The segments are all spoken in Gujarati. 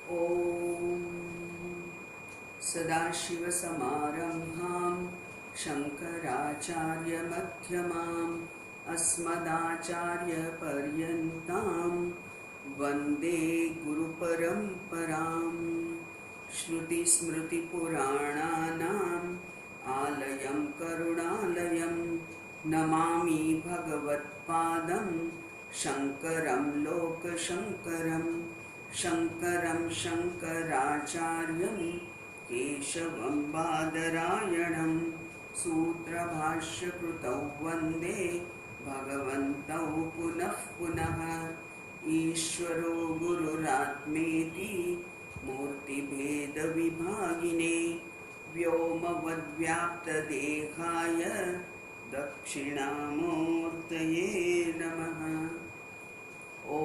ॐ सदाशिवसमारम्भां शङ्कराचार्यमध्यमाम् अस्मदाचार्यपर्यन्तां वन्दे गुरुपरम्पराम्। श्रुतिस्मृतिपुराणानाम् आलयं करुणालयं नमामि भगवत्पादं शङ्करं लोकशङ्करम्। शङ्करं शङ्कराचार्यं केशवं बादरायणं सूत्रभाष्यकृतौ वन्दे भगवन्तौ पुनः पुनः। ईश्वरो गुरुरात्मेति मूर्तिभेदविभागिने व्योमवद्व्याप्तदेहाय दक्षिणामूर्तये नमः। ॐ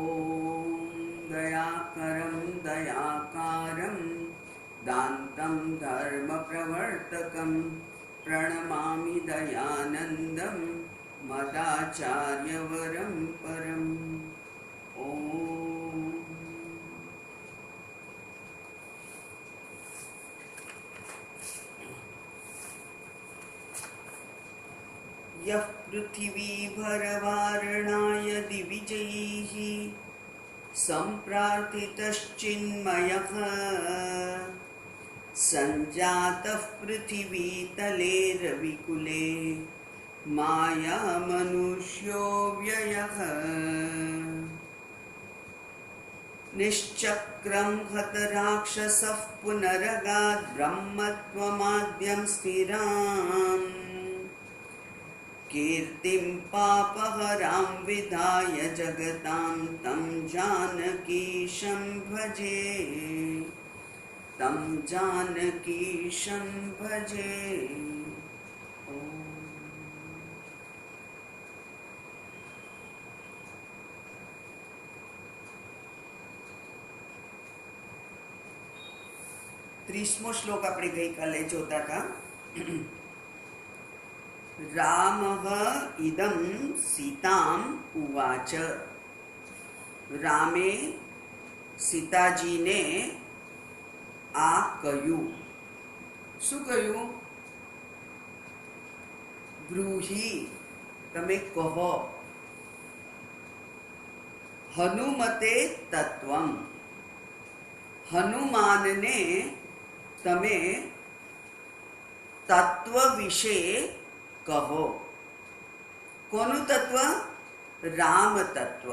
दयाकरं दयाकारं दान्तं धर्मप्रवर्तकं प्रणमामि दयानन्दं मदाचार्यवरं परम्। ॐ यः पृथिवीभरवारणाय दिविजयैः सम्प्रार्थितश्चिन्मयः सञ्जातः पृथिवीतले रविकुले मायामनुष्यो व्ययः। निश्चक्रं हतराक्षसः पुनरगाद् ब्रह्मत्वमाद्यं स्थिराम् कीर्तिं पापहरां विधाय जगतां तं जानकीशं भजे, तं जानकीशं भजे। ત્રીસમો શ્લોક આપણે ગઈકાલે જોતા હતા। रामः इदं सीताम् उवाच। रामे सीताजीने आ કહ્યું। શું કહ્યું? બ્રૂહી, તમે કહો। હનુમતે તત્વમ, હનુમાનને તમે તત્વ વિશે કહો। કોનું તત્વ? રામ તત્વ।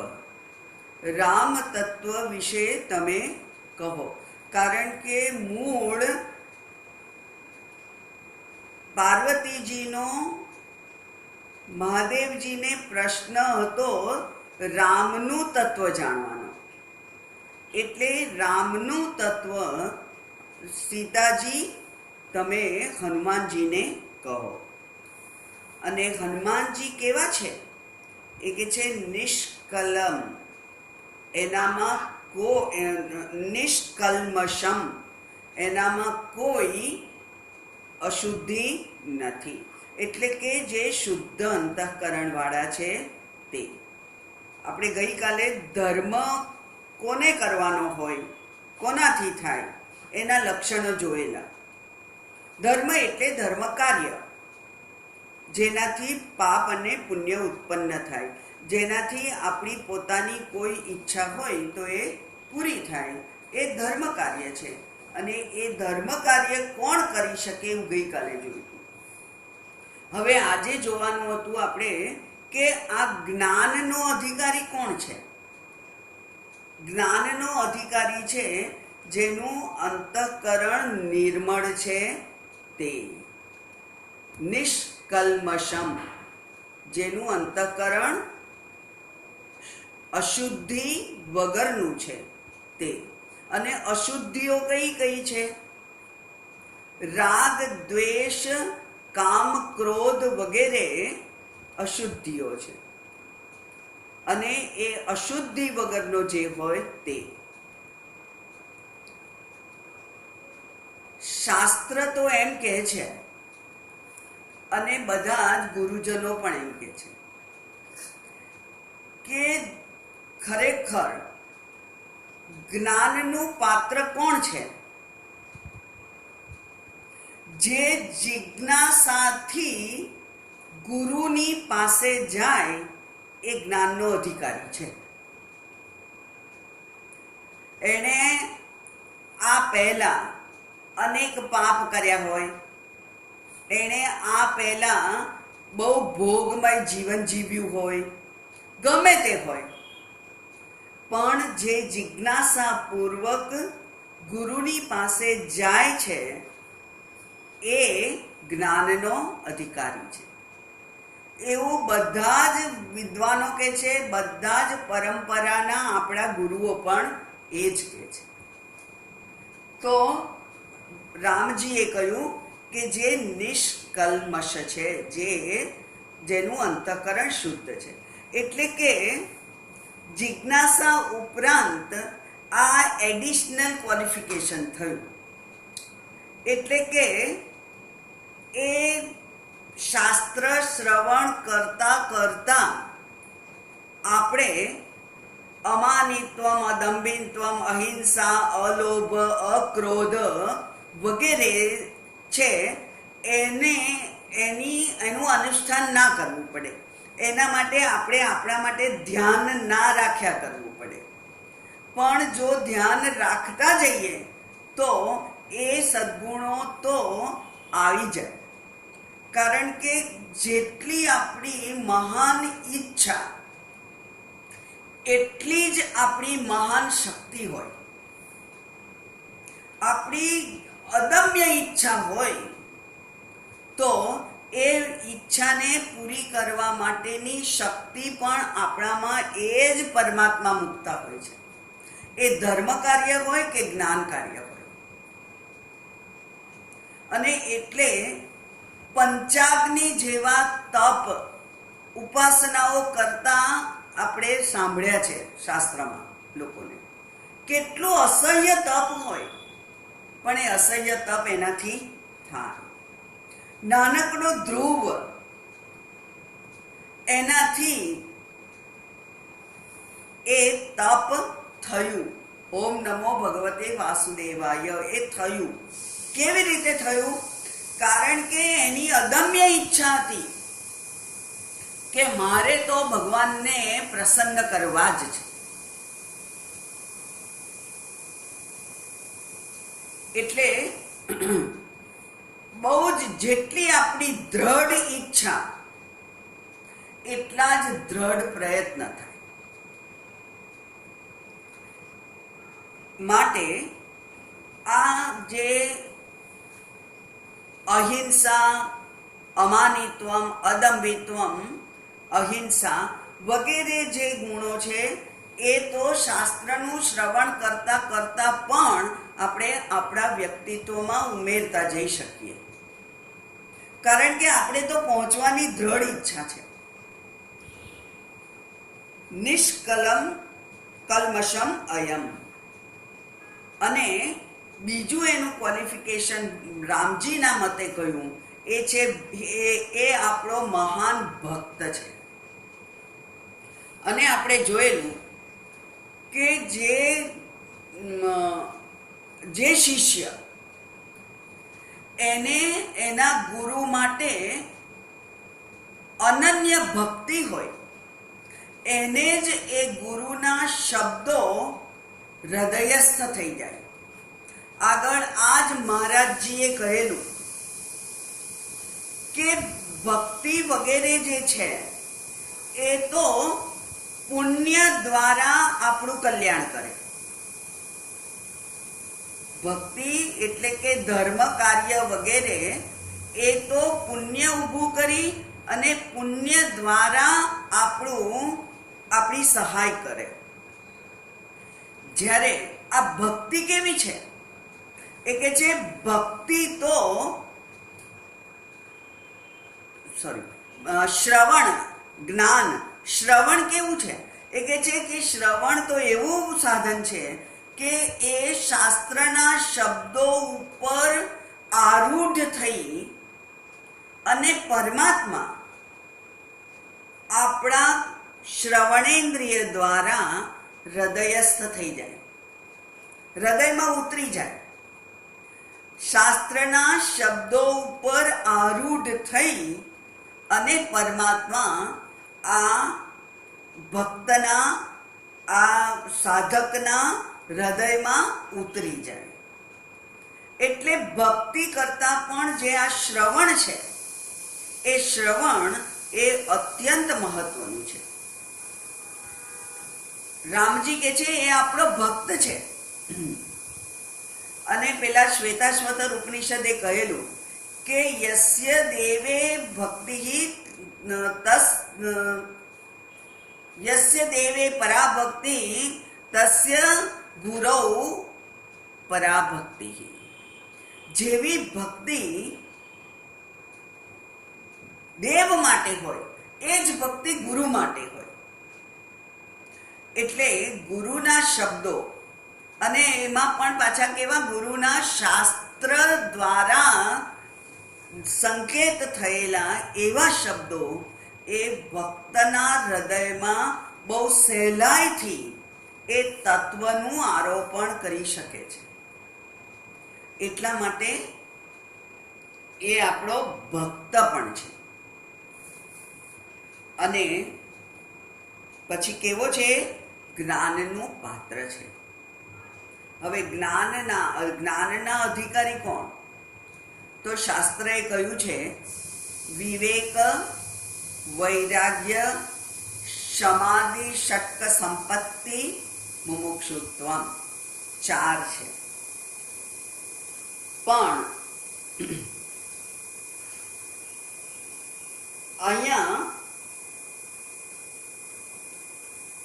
રામ તત્વ વિશે તમે કહો। કારણ કે મૂળ પાર્વતીજીનો મહાદેવજીને પ્રશ્ન હતો રામનું તત્વ જાણવાનો, એટલે રામનું તત્વ સીતાજી તમે હનુમાનજીને કહો। અને હનુમાનજી કેવા છે? એ કે છે નિષ્કલમ, એનામાં નિષ્કલ્મષમ, એનામાં કોઈ અશુદ્ધિ નથી। એટલે કે જે શુદ્ધ અંતઃકરણવાળા છે તે। આપણે ગઈકાલે ધર્મ કોને કરવાનો હોય, કોનાથી થાય, એના લક્ષણો જોયેલા। ધર્મ એટલે ધર્મ કાર્ય, જેનાથી પાપ અને પુણ્ય ઉત્પન્ન થાય, જેનાથી આપણી પોતાની કોઈ ઈચ્છા હોય તો એ પૂરી થાય, એ ધર્મ કાર્ય છે। અને એ ધર્મ કાર્ય કોણ કરી શકે એવું ગઈકાલે જોયું। હવે આજે જોવાનું હતું આપણે કે આ જ્ઞાનનો અધિકારી કોણ છે? જ્ઞાનનો અધિકારી છે જેનું અંતઃકરણ નિર્મળ છે તે, નિષ્કલ્મષમ, જેનું અંતઃકરણ અશુદ્ધિ વગરનું છે તે। અને અશુદ્ધિઓ કઈ કઈ છે? રાગ, દ્વેષ, કામ, ક્રોધ વગેરે અશુદ્ધિઓ છે। અને એ અશુદ્ધિ વગરનો જે હોય તે। શાસ્ત્ર તો એમ કહે છે, અને બધા જ ગુરુજનો પણ એમ કહે છે કે ખરેખર જ્ઞાનનું પાત્ર કોણ છે? જે જિજ્ઞાસાથી ગુરુની પાસે જાય એ જ્ઞાનનો અધિકારી છે. એણે આ પહેલા અનેક પાપ કર્યા હોય, એણે આ પહેલા બહુ ભોગમય જીવન જીવ્યું હોય, ગમે તે હોય, પણ જે જિજ્ઞાસાપૂર્વક ગુરુની પાસે જાય છે એ જ્ઞાનનો અધિકારી છે. એવું બધા જ વિદ્વાનો કહે છે, બધા જ પરંપરાના આપણા ગુરુઓ પણ એ જ કહે છે. તો રામજીએ કહ્યું કે જે નિષ્કલ્મશ છે, જેનું અંતઃકરણ શુદ્ધ છે. એટલે કે જિજ્ઞાસા ઉપરાંત આ એડિશનલ ક્વોલિફિકેશન થયું. એટલે કે એ શાસ્ત્ર શ્રવણ કરતા કરતા આપણે અમાનિત્વમ, અદંભિત્વમ, અહિંસા, અલોભ, અક્રોધ વગેરે છે એનું અનુષ્ઠાન ના કરવું પડે. એના માટે આપણે આપણા માટે ધ્યાન ના રાખ્યા કરવું પડે. પણ જો ધ્યાન રાખતા જઈએ તો એ સદ્ગુણો તો આવી જાય. કારણ કે જેટલી આપણી મહાન ઈચ્છા એટલી જ આપણી મહાન શક્તિ હોય. આપણી અદમ્ય ઈચ્છા હોય તો એ ઈચ્છાને પૂરી કરવા માટેની શક્તિ પણ આપણામાં એ જ પરમાત્મા મૂકતા હોય છે. એ ધર્મ કાર્ય હોય કે જ્ઞાન કાર્ય હોય. અને એટલે પંચાગ્નિ જેવા તપ ઉપાસનાઓ કરતા આપણે સાંભળ્યા છે શાસ્ત્રમાં લોકોને. કેટલું અસહ્ય તપ હોય, પણ એ અસહ્ય તપ એનાથી થાય. નાનકડો ધ્રુવ એનાથી એ તપ થયું. ઓમ નમો ભગવતે વાસુદેવાય એ થયું. કેવી રીતે થયું? કારણ કે એની અદમ્ય ઈચ્છા હતી કે મારે તો ભગવાનને પ્રસન્ન કરવા જ છે. એટલે બહુ જ જેટલી આપણી દ્રઢ ઈચ્છા એટલા જ દ્રઢ પ્રયત્ન થાય. માટે આ જે અહિંસા, અમાનિત્વમ, અદંભિત્વમ, અહિંસા વગેરે જે ગુણો છે એ તો શાસ્ત્રનું શ્રવણ કરતા કરતા પણ આપણે આપણા વ્યક્તિત્વમાં ઉમેરતા જઈ શકીએ. કારણ કે આપણે તો પહોંચવાની દ્રઢ ઈચ્છા છે. નિષ્કલમ કલ્મષમ અયમ. અને બીજું એનું ક્વોલિફિકેશન રામજીના મતે કહ્યું એ છે એ આપણો મહાન ભક્ત છે. અને આપણે જોયેલું કે જે શિષ્ય એને એના ગુરુ માટે અનન્ય ભક્તિ હોય એને જ એ ગુરુના શબ્દો હૃદયસ્થ થઈ જાય. આગળ આજ મહારાજજીએ કહેલું કે ભક્તિ વગેરે જે છે એ તો પુણ્ય દ્વારા આપણું કલ્યાણ કરે. ભક્તિ એટલે કે ધર્મ કાર્ય વગેરે એ તો પુણ્ય ઊભું કરી અને પુણ્ય દ્વારા આપણી સહાય કરે. જ્યારે આ ભક્તિ કેવી છે? એ કે છે ભક્તિ તો શ્રવણ, જ્ઞાન. શ્રવણ કેવું છે? એ કે છે કે શ્રવણ તો એવું સાધન છે કે એ શાસ્ત્રના શબ્દો ઉપર આરૂઢ થઈ અને પરમાત્મા આપણા શ્રવણેન્દ્રિય દ્વારા હૃદયસ્થ થઈ જાય. હૃદયમાં ઉતરી જાય. શાસ્ત્રના શબ્દો ઉપર આરૂઢ થઈ અને પરમાત્મા આ ભક્તના, આ સાધકના હૃદયમાં ઉતરી જાય. એટલે ભક્તિ કરતા પણ જે આ શ્રવણ છે, એ શ્રવણ એ અત્યંત મહત્વનું છે. રામજી કે છે એ આપણો ભક્ત છે. અને પેલા શ્વેતાશ્વતર ઉપનિષદે કહેલું કે યસ્ય દેવે ભક્તિ યસ્ય દેવે પરાભક્તિ તસ્ય ગુરૌ પરાભક્તિ. જેવી ભક્તિ દેવ માટે હોય એ જ ભક્તિ ગુરુ માટે હોય. એટલે ગુરુના શબ્દો, અને એમાં પણ પાછા કેવા, ગુરુના શાસ્ત્ર દ્વારા સંકેત થયેલા એવા શબ્દો એ ભક્તના હૃદયમાં બહુ સહેલાઈથી એ તત્વનું આરોપણ કરી શકે છે. એટલા માટે એ આપણો ભક્ત પણ છે. અને પછી કેવો છે? જ્ઞાનનું પાત્ર છે. હવે જ્ઞાનના અધિકારી કોણ? તો શાસ્ત્રએ કહ્યું છે વિવેક, વૈરાગ્ય, સમાધિ, ષટ્ક સંપત્તિ, મુમુક્ષુત્વમ, 4 છે. પણ અહીંયા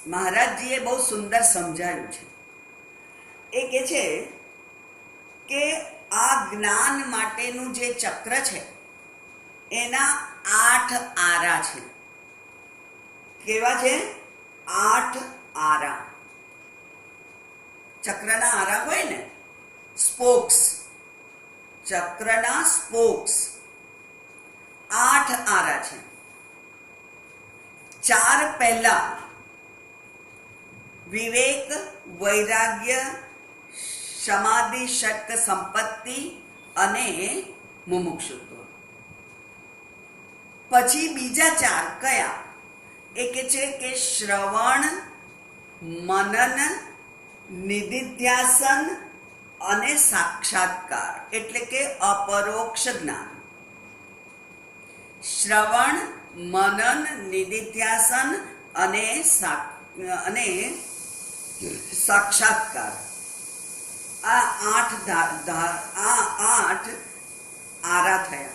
મહારાજજીએ બહુ સુંદર સમજાવ્યું છે. એ કહે છે કે આ જ્ઞાન માટેનું જે ચક્ર છે એના 8 આરા છે. કેવા છે? 8 આરા. ચક્રના આરા હોય ને, સ્પોક્સ, ચક્રના સ્પોક્સ 8 આરા છે. 4 પહેલા વિવેક, વૈરાગ્ય, સમાધિ, ષટ્ક સંપત્તિ અને મુમુક્ષુત્વ. પછી બીજા 4 કયા? એ કે છે કે શ્રવણ, મનન, નિધિધ્યાસન અને સાક્ષાત્કાર, એટલે કે અપરોક્ષ જ્ઞાન. શ્રવણ, મનન, નિધિધ્યાસન અને સાક્ષાત્કાર. આ 8 આરા થયા.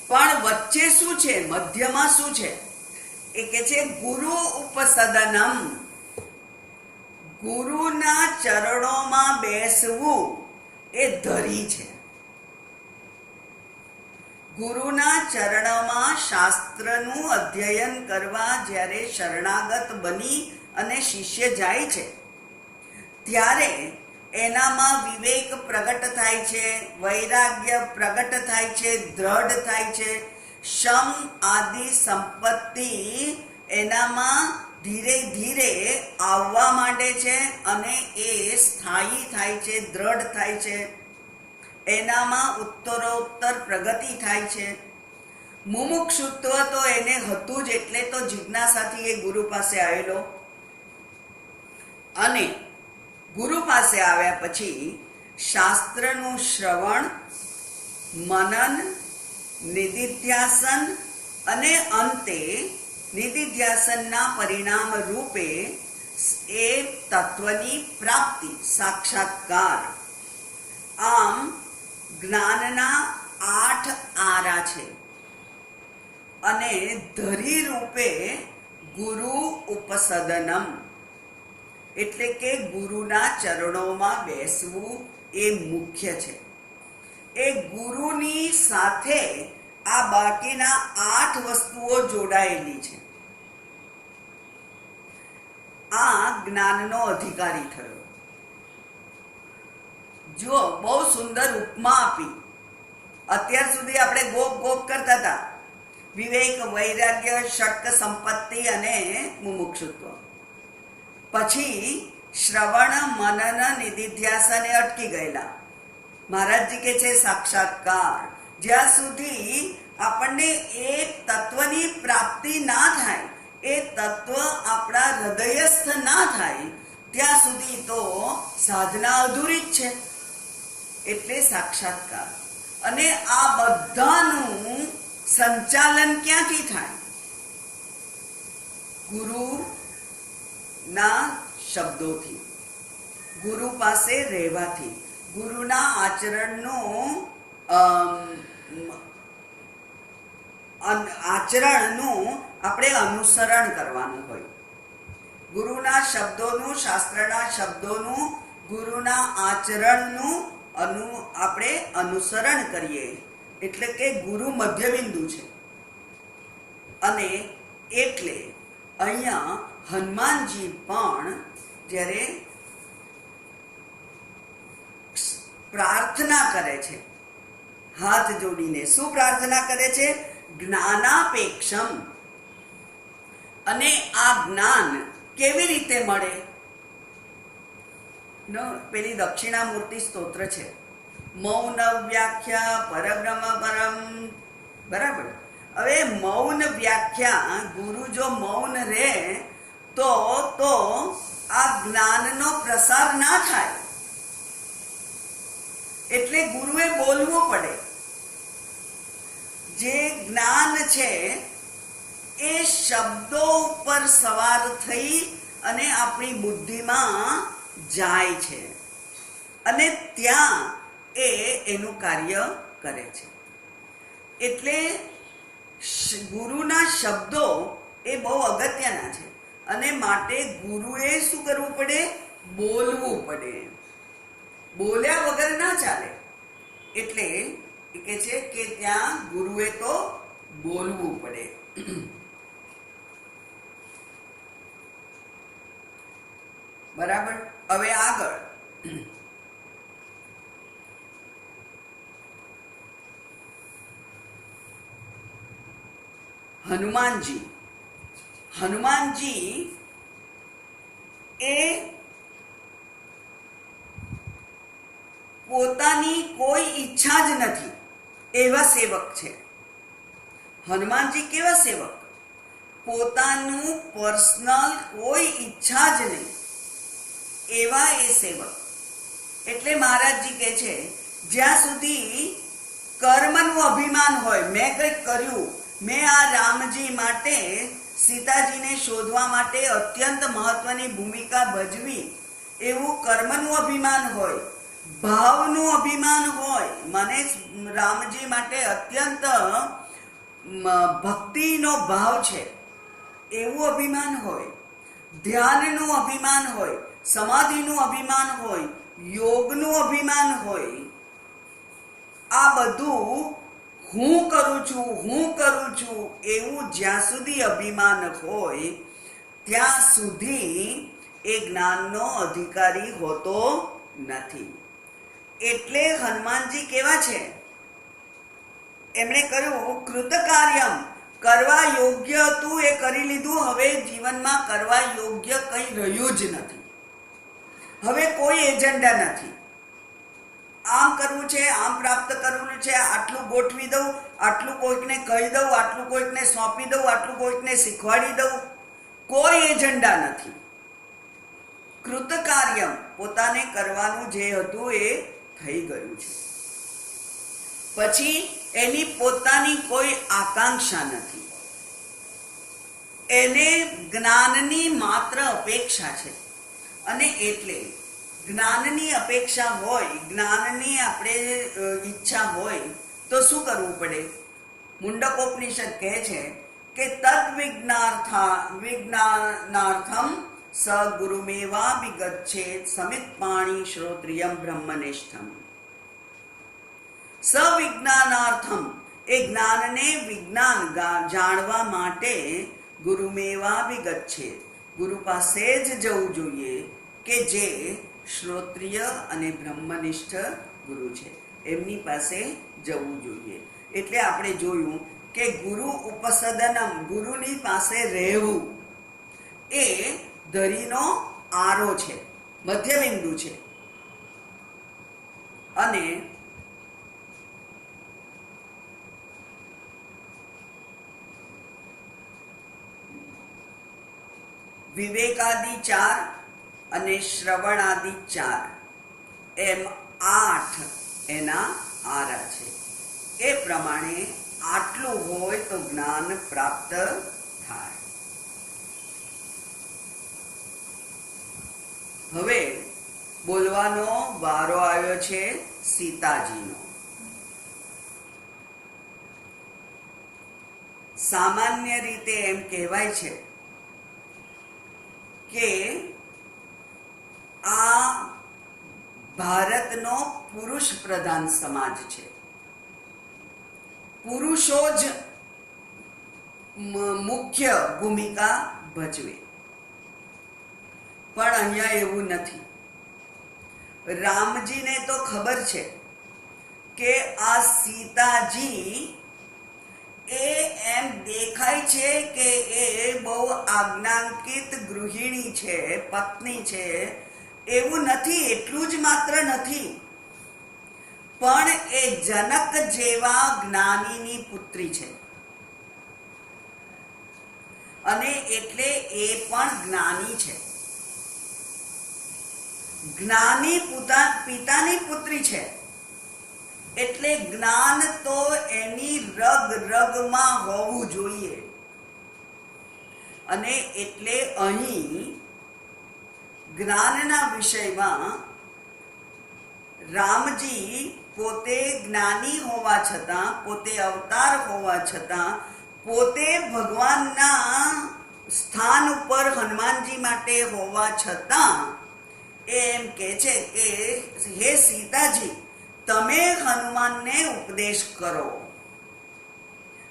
પણ વચ્ચે શું છે? મધ્યમાં શું છે? એ કે છે ગુરુ ઉપસદનમ. ગુરુના ચરણોમાં બેસવું એ ધરી છે. ગુરુના ચરણોમાં શાસ્ત્રનું અધ્યયન કરવા જ્યારે શરણાગત બની અને શિષ્ય જાય છે ત્યારે એનામાં વિવેક પ્રગટ થાય છે, વૈરાગ્ય પ્રગટ થાય છે, દ્રઢ થાય છે, શમ આદિ સંપત્તિ એનામાં ધીરે ધીરે આવવા માંડે છે અને એ સ્થાયી થાય છે, દ્રઢ થાય છે. એનામાં ઉત્તરોત્તર પ્રગતિ થાય છે. મુમુક્ષુત્વ તો એને હતું જ, એટલે તો જિજ્ઞાસાથી એ ગુરુ પાસે આવેલો. અને ગુરુ પાસે આવ્યા પછી શાસ્ત્રનું શ્રવણ, મનન, નિધિધ્યાસન અને અંતે નિધિધ્યાસનના પરિણામ રૂપે એ તત્વની પ્રાપ્તિ, સાક્ષાત્કાર. આમ જ્ઞાનના 8 આરા છે. અને ધરી રૂપે ગુરુ ઉપસદનમ, એટલે કે ગુરુના ચરણોમાં બેસવું એ મુખ્ય છે. એ ગુરુની સાથે આ બાકીના 8 વસ્તુઓ જોડાયેલી છે. આ જ્ઞાનનો અધિકારી થયો. જો બહુ સુંદર ઉપમા આપી. અત્યાર સુધી આપણે ગોપ ગોપ કરતા હતા. વિવેક, વૈરાગ્ય, ષટ્ક સંપત્તિ અને મુમુક્ષુત્વ. પછી શ્રવણ મનન નિધિધ્યાસને અટકી ગયેલા. મહારાજજી કે છે સાક્ષાત્કાર, જ્યાં સુધી આપણને એ તત્વની પ્રાપ્તિ ના થાય, એ તત્વ આપણા હૃદયસ્થ ના થાય, ત્યાં સુધી તો સાધના અધૂરી જ છે. એટલે સાક્ષાત્કાર. અને આ બધાનું સંચાલન ક્યાંથી થાય? ગુરુના શબ્દોથી, ગુરુ પાસે રહેવાથી, ગુરુના આચરણનું આપણે અનુસરણ કરવાનું હોય. ગુરુના શબ્દોનું, શાસ્ત્રના શબ્દોનું, ગુરુના આચરણનું આપણે અનુસરણ કરીએ એટલે કે ગુરુ મધ્યબિંદુ છે. અને એટલે અહીંયા હનુમાનજી પણ જ્યારે પ્રાર્થના કરે છે હાથ જોડીને, શું પ્રાર્થના કરે છે? જ્ઞાનાપેક્ષમ. અને આ જ્ઞાન કેવી રીતે મળે? પેલી દક્ષિણામૂર્તિ સ્તોત્ર છે, મૌન વ્યાખ્યા પરબ્રહ્મ પરમ. બરાબર. હવે મૌન વ્યાખ્યા, ગુરુ જો મૌન રહે તો આ જ્ઞાનનો પ્રસાર ના થાય. એટલે ગુરુએ બોલવું પડે. જે જ્ઞાન છે એ શબ્દો ઉપર સવાર થઈ અને આપણી બુદ્ધિમાં જાય છે અને ત્યાં એનું કાર્ય કરે છે. એટલે ગુરુના શબ્દો એ બહુ અગત્યના છે અને માટે ગુરુએ શું કરવું પડે? બોલવું પડે. બોલ્યા વગર ના ચાલે. એટલે એ કહે છે કે ત્યાં ગુરુએ તો બોલવું પડે. બરાબર. હવે આગળ હનુમાનજી એ પોતાની કોઈ ઈચ્છા જ નથી એવા સેવક છે. હનુમાનજી કેવા સેવક? પોતાનું પર્સનલ કોઈ ઈચ્છા જ નહીં એવા એ સેવક. એટલે મહારાજજી કહે છે જ્યાં સુધી કર્મનું અભિમાન હોય, મેં કંઈક કર્યું, મેં આ રામજી માટે, સીતાજીને શોધવા માટે અત્યંત મહત્વની ભૂમિકા ભજવી, એવું કર્મનું અભિમાન હોય, ભાવનું અભિમાન હોય, મને રામજી માટે અત્યંત ભક્તિનો ભાવ છે એવું અભિમાન હોય, ધ્યાનનું અભિમાન હોય, સમાધિનું અભિમાન હોય, યોગનું અભિમાન હોય, આ બધું હું કરું છું એવું જ્યાં સુધી અભિમાન હોય ત્યાં સુધી એ જ્ઞાનનો અધિકારી હોતો નથી. એટલે હનુમાનજી કેવા છે? એમણે કહ્યું કૃતકાર્યમ, કરવા યોગ્ય હતું એ કરી લીધું, હવે જીવનમાં કરવા યોગ્ય કંઈ રહ્યું જ નથી. હવે કોઈ એજન્ડા નથી. આમ કરવું છે, આમ પ્રાપ્ત કરવું છે, આટલું ગોઠવી દઉં, આટલું કોઈકને કહી દઉં, આટલું કોઈકને સોંપી દઉં, આટલું કોઈકને શીખવાડી દઉં, કોઈ એજન્ડા નથી. કૃતકાર્યમ, પોતાને કરવાનું જે હતું એ થઈ ગયું છે. પછી એની પોતાની કોઈ આકાંક્ષા નથી. એને જ્ઞાનની માત્ર અપેક્ષા છે. અને એટલે જ્ઞાનની અપેક્ષા હોય, જ્ઞાનની આપણે ઈચ્છા હોય તો શું કરવું પડે? મુંડકોપનિષદ કહે છે કે તદ વિજ્ઞાનાર્થમ સ ગુરુમેવા વિગચ્છેત સમિત પાણી શ્રોત્રિયમ બ્રહ્મનિષ્ઠમ. સવિજ્ઞાનાર્થમ, એ જ્ઞાનને વિજ્ઞાન જાણવા માટે ગુરુમેવા વિગચ્છેત, ગુરુ પાસે જ જવું જોઈએ કે જે શ્રોત્રિય અને બ્રહ્મનિષ્ઠ ગુરુ છે, એમની પાસે જવું જોઈએ. એટલે આપણે જોયું કે ગુરુ ઉપસદનમ, ગુરુની પાસે રહેવું એ ધરીનો આરો છે. મધ્યબિંદુ છે. અને વિવેકાદિ 4 અને શ્રવણાદિ 4 એમ 8 એના આરા છે. એ પ્રમાણે આટલું હોય તો જ્ઞાન પ્રાપ્ત થાય. હવે બોલવાનો વારો આવ્યો છે સીતાજીનો. સામાન્ય રીતે એમ કહેવાય છે કે આ ભારતનો પુરુષ પ્રધાન સમાજ છે. પુરુષો જ મુખ્ય ભૂમિકા ભજવે, પણ અહીંયા એવું નથી. રામજીને તો ખબર છે કે આ સીતાજી એ એમ દેખાય છે કે એ બહુ આજ્ઞાંકિત ગૃહિણી છે, પત્ની છે. એવું નથી, એટલું જ માત્ર નથી, પણ એ જનક જેવા જ્ઞાનીની પુત્રી છે. અને એટલે એ પણ જ્ઞાની છે. જ્ઞાની પિતાની પુત્રી છે, એટલે જ્ઞાન તો એની રગ રગમાં હોવું જોઈએ. અને એટલે અહીં જ્ઞાનના વિષયમાં રામજી પોતે જ્ઞાની હોવા છતાં, પોતે અવતાર હોવા છતાં, પોતે ભગવાનના સ્થાન ઉપર હનુમાનજી માટે હોવા છતાં એમ કે છે કે હે સીતાજી, તમે હનુમાનને ઉપદેશ કરો.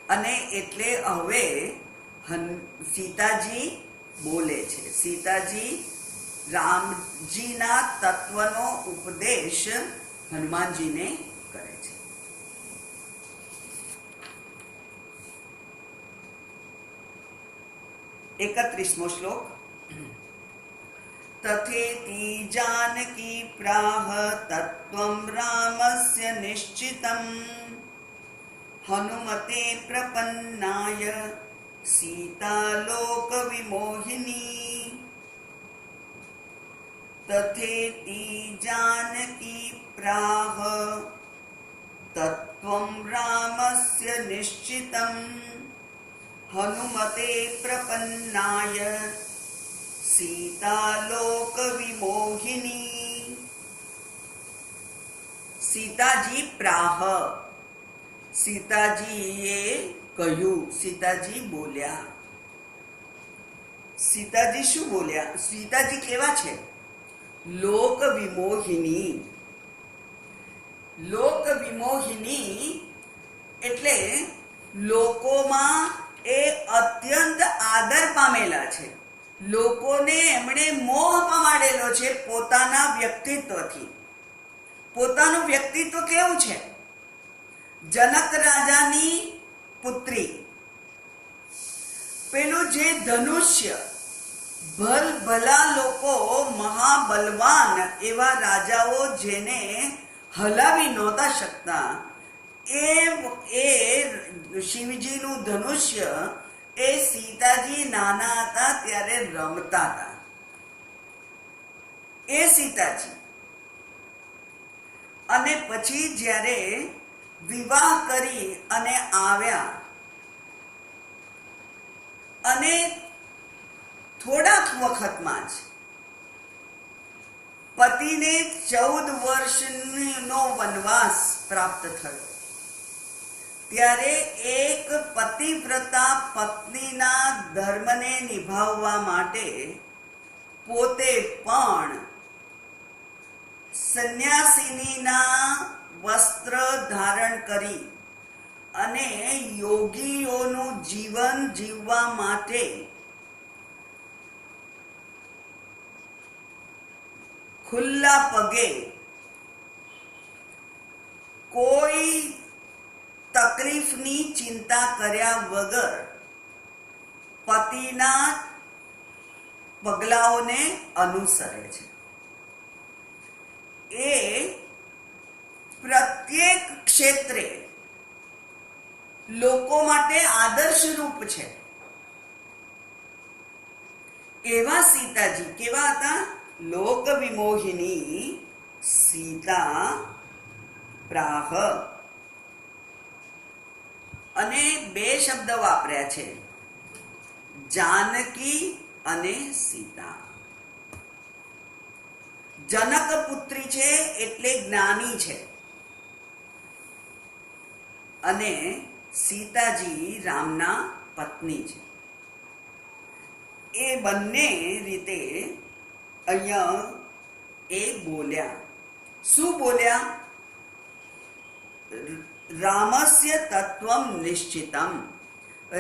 અને એટલે હવે સીતાજી બોલે છે. સીતાજી રામજીના તત્વનો ઉપદેશ હનુમાનજીને કરે છે. એકત્રીસમો શ્લોક. तथेति जानकी प्राह तत्त्वं रामस्य निश्चितं हनुमते प्रपन्नाय सीतालोकविमोहिनी. तथेति जानकी प्राह तत्त्वं रामस्य निश्चितं हनुमते प्रपन्नाय सीतालोक विमोहिनी. सीताजी प्राह, सीताजीए કહ્યું, સીતાજી બોલ્યા. સીતાજી શું બોલ્યા? સીતાજી કેવા છે? લોક વિમોહિની. લોક વિમોહિની એટલે લોકોમાં એ અત્યંત આદર પામેલા છે. લોકોને એમણે મોહ પમાડેલો છે પોતાના વ્યક્તિત્વથી. પોતાનું વ્યક્તિત્વ કેવું છે? જનક રાજાની પુત્રી. પેલું જે ધનુષ્ય, ભલા લોકો, મહાબલવાન એવા રાજાઓ જેને હલાવી નહોતા શકતા, એ શિવજીનું ધનુષ્ય એ સીતાજી નાના હતા ત્યારે રમતા હતા. એ સીતાજી. અને પછી જ્યારે વિવાહ કરી અને આવ્યા અને થોડાક વખતમાં જ પતિને 14 વર્ષનો વનવાસ પ્રાપ્ત થયો. ત્યારે એક પતિવ્રતા પત્નીના ધર્મને નિભાવવા માટે પોતે પણ સંન્યાસિનીના વસ્ત્ર ધારણ કરી અને યોગીઓનું જીવન જીવવા માટે ખુલ્લા પગે કોઈ તકલીફની ચિંતા કર્યા વગર પતિના પગલાઓને અનુસરે છે. એ પ્રત્યેક ક્ષેત્રે લોકો માટે આદર્શરૂપ છે. એવા સીતાજી કેવા હતા? લોક વિમોહિની સીતા પ્રાહ. અને બે શબ્દ વાપર્યા છે, જાનકી અને સીતા. જનક પુત્રી છે એટલે જ્ઞાની છે, અને સીતાજી રામના પત્ની છે. એ બંને રીતે અહીંયા એ બોલ્યા. શું બોલ્યા? રામસ્ય તત્વમ નિશ્ચિતમ.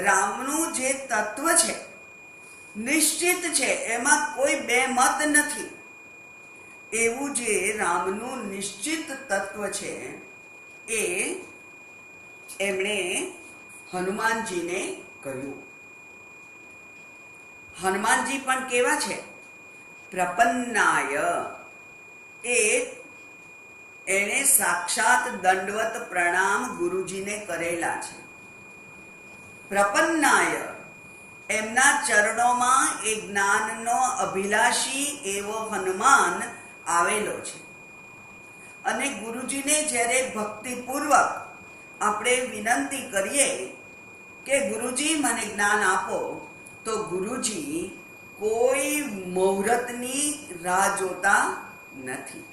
રામનું જે તત્વ છે નિશ્ચિત છે, એમાં કોઈ બે મત નથી. એવું જે રામનું નિશ્ચિત તત્વ છે એ એમણે હનુમાનજીને કહ્યું. હનુમાનજી પણ કેવા છે? પ્રપન્નાય. એણે સાક્ષાત દંડવત પ્રણામ ગુરુજીને કરેલા છે. પ્રપન્નાય, એમના ચરણોમાં એ જ્ઞાનનો અભિલાષી એવો હનુમાન આવેલો છે. અને ગુરુજીને જ્યારે ભક્તિપૂર્વક આપણે વિનંતી કરીએ કે ગુરુજી મને જ્ઞાન આપો, તો ગુરુજી કોઈ મુહૂર્તની રાહ જોતા નથી.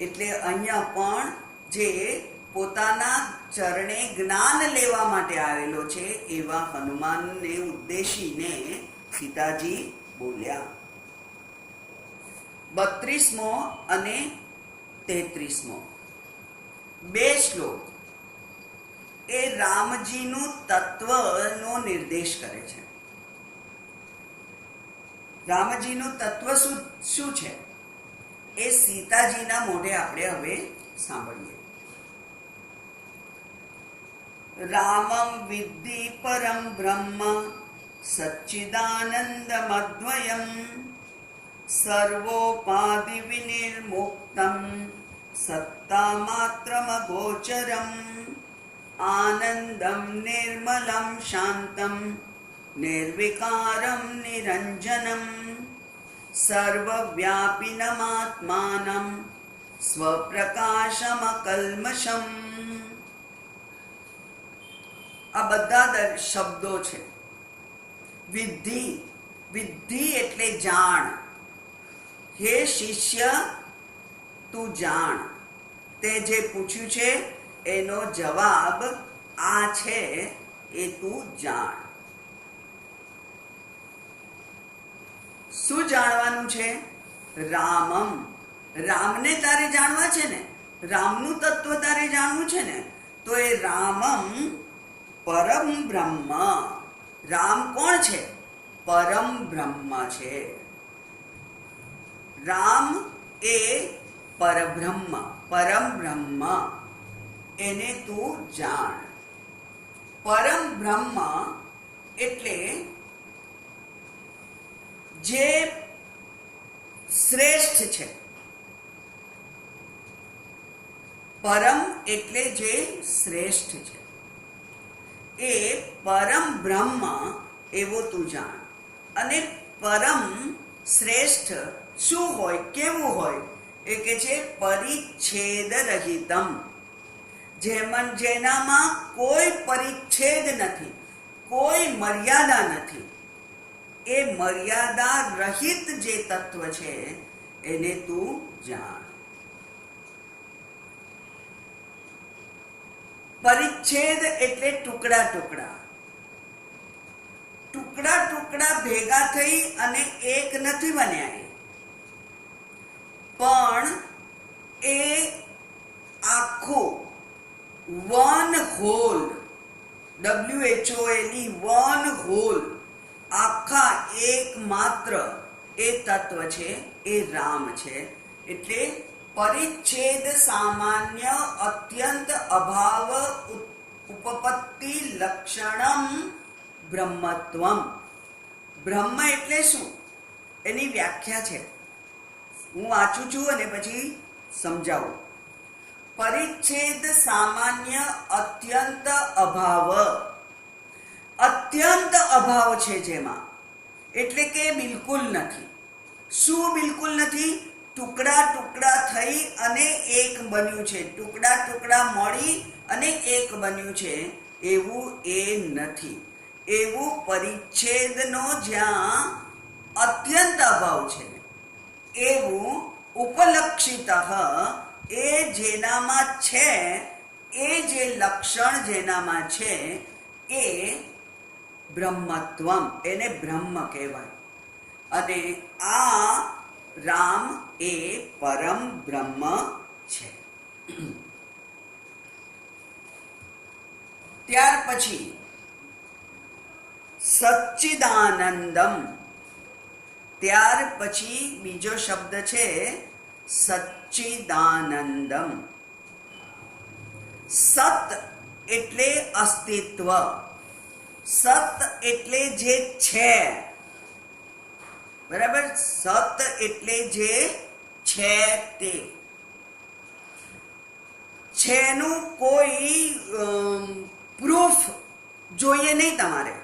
એટલે અહીંયા પણ જે પોતાના ચરણે જ્ઞાન લેવા માટે આવેલો છે એવા હનુમાનને ઉદ્દેશીને સીતાજી બોલ્યા. 32મો અને 33મો બે શ્લોક એ રામજીનું તત્વનો નિર્દેશ કરે છે. રામજીનું તત્વ શું છે એ સીતાજીના મોઢે આપણે હવે સાંભળીએ. રામં વિદ્ધિ પરમ બ્રહ્મ સચ્ચિદાનંદમદ્વયમ સર્વોપાધિ વિનિર્મુક્તમ સત્તામાત્રમગોચરમ આનંદમ નિર્મલમ શાંતમ નિર્વિકારમ નિરંજનમ સર્વવ્યાપિનમાત્માનમ સ્વપ્રકાશમકલ્મષમ. આ બધા શબ્દો છે. વિદ્ધિ, વિદ્ધિ એટલે જાણ. હે શિષ્ય, તું જાણ. તે જે પૂછ્યું છે એનો જવાબ આ છે, એ તું જાણ. શું જાણવાનું છે? રામમ. રામને તારે જાણવા છે ને, રામનું તત્વ તારે જાણવું છે ને, તો એ રામમ પરમ બ્રહ્મ. રામ કોણ છે? પરમ બ્રહ્મ છે. રામ એ પરબ્રહ્મ, પરમ બ્રહ્મ, એને તું જાણ. પરમ બ્રહ્મ એટલે જે શ્રેષ્ઠ છે. પરમ એટલે જે શ્રેષ્ઠ છે, એ પરમ બ્રહ્મ એવો તું જાણ. અને પરમ શ્રેષ્ઠ શું હોય, કેવું હોય? એ કે છે પરિચ્છેદ રહિતમ. જેનામાં કોઈ પરિચ્છેદ નથી, કોઈ મર્યાદા નથી. એ મર્યાદા રહિત જે તત્વ છે એને તું જાણ. પરિચ્છેદ એટલે ટુકડા ટુકડા. ટુકડા ટુકડા ભેગા થઈ અને એક નથી બન્યા, પણ એ આખું one whole, WHOLE, one whole, આખા એક માત્ર એ તત્વ છે, એ રામ છે. એટલે પરિચ્છેદ સામાન્ય અત્યંત અભાવ ઉપપત્તિ લક્ષણમ બ્રહ્મત્વમ. બ્રહ્મ એટલે શું એની વ્યાખ્યા છે, હું વાંચું છું અને પછી સમજાવું. પરિચ્છેદ સામાન્ય અત્યંત અભાવ. અત્યંત અભાવ છે જેમાં, એટલે કે બિલકુલ નથી. શું બિલકુલ નથી? ટુકડા ટુકડા થઈ અને એક બન્યું છે, ટુકડા ટુકડા મળી અને એક બન્યું છે, એવું એ નથી. એવું પરિચ્છેદનો જ્યાં અત્યંત અભાવ છે, એવું ઉપલક્ષિત એ જેનામાં છે, એ જે લક્ષણ જેનામાં છે એ બ્રહ્મત્વમ, એને બ્રહ્મ કહેવાય. અને આ રામ એ પરમ બ્રહ્મ છે. ત્યાર પછી સચ્ચિદાનંદમ. ત્યાર પછી બીજો શબ્દ છે સચ્ચિદાનંદમ. સત એટલે અસ્તિત્વ, સત એટલે જે છે, બરાબર. સત એટલે જે છે તે છેનું કોઈ પ્રૂફ જોઈએ નહીં તમારે.